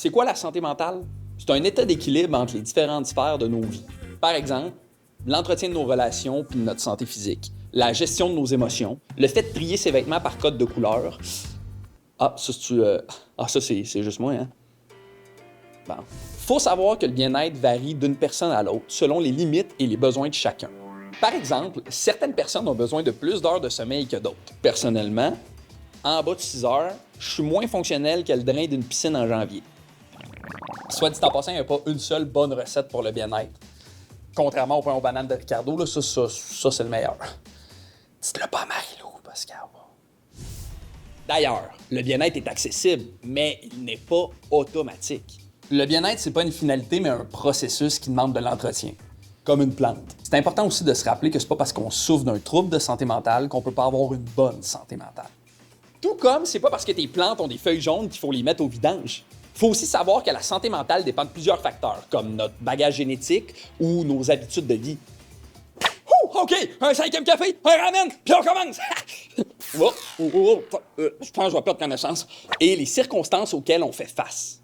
C'est quoi la santé mentale? C'est un état d'équilibre entre les différentes sphères de nos vies. Par exemple, l'entretien de nos relations puis de notre santé physique, la gestion de nos émotions, le fait de trier ses vêtements par code de couleur. Ah, ça, c'est juste moi, hein? Bon. Faut savoir que le bien-être varie d'une personne à l'autre selon les limites et les besoins de chacun. Par exemple, certaines personnes ont besoin de plus d'heures de sommeil que d'autres. Personnellement, en bas de 6 heures, je suis moins fonctionnel que le drain d'une piscine en janvier. Soit dit en passant, il n'y a pas une seule bonne recette pour le bien-être. Contrairement au pain aux bananes de Ricardo, là, ça c'est le meilleur. Dites-le pas à Marie-Lou, Pascal. D'ailleurs, le bien-être est accessible, mais il n'est pas automatique. Le bien-être, c'est pas une finalité, mais un processus qui demande de l'entretien, comme une plante. C'est important aussi de se rappeler que c'est pas parce qu'on souffre d'un trouble de santé mentale qu'on peut pas avoir une bonne santé mentale. Tout comme c'est pas parce que tes plantes ont des feuilles jaunes qu'il faut les mettre au vidange. Faut aussi savoir que la santé mentale dépend de plusieurs facteurs, comme notre bagage génétique ou nos habitudes de vie. OK, un 5e café, un ramen, puis on commence! Je pense que je vais perdre connaissance. Et les circonstances auxquelles on fait face.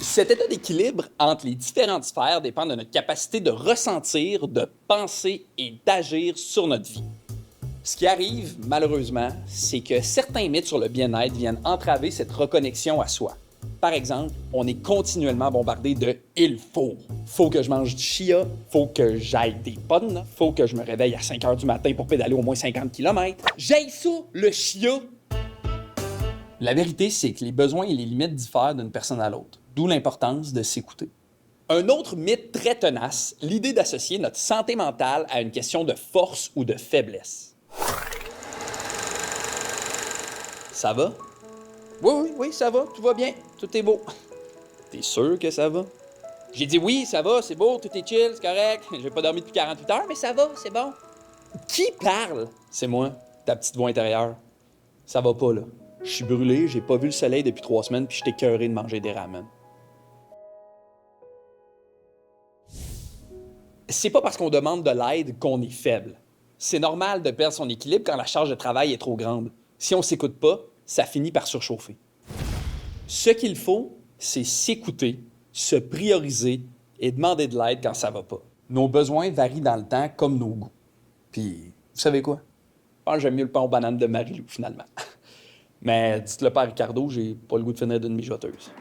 Cet état d'équilibre entre les différentes sphères dépend de notre capacité de ressentir, de penser et d'agir sur notre vie. Ce qui arrive, malheureusement, c'est que certains mythes sur le bien-être viennent entraver cette reconnexion à soi. Par exemple, on est continuellement bombardé de « il faut ». Faut que je mange du chia, faut que j'aille des pommes, faut que je me réveille à 5 heures du matin pour pédaler au moins 50 km. J'aille ça, le chia! La vérité, c'est que les besoins et les limites diffèrent d'une personne à l'autre, d'où l'importance de s'écouter. Un autre mythe très tenace, l'idée d'associer notre santé mentale à une question de force ou de faiblesse. Ça va? Oui, ça va, tout va bien, tout est beau. T'es sûr que ça va? J'ai dit oui, ça va, c'est beau, tout est chill, c'est correct. J'ai pas dormi depuis 48 heures, mais ça va, c'est bon. Qui parle? C'est moi, ta petite voix intérieure. Ça va pas, là. Je suis brûlé, j'ai pas vu le soleil depuis 3 semaines, puis j'étais écœuré de manger des ramen. C'est pas parce qu'on demande de l'aide qu'on est faible. C'est normal de perdre son équilibre quand la charge de travail est trop grande. Si on s'écoute pas, ça finit par surchauffer. Ce qu'il faut, c'est s'écouter, se prioriser et demander de l'aide quand ça va pas. Nos besoins varient dans le temps comme nos goûts. Puis, vous savez quoi? Je pense que j'aime mieux le pain aux bananes de Marie-Lou, finalement. Mais dites-le pas à Ricardo, j'ai pas le goût de finir d'une mijoteuse.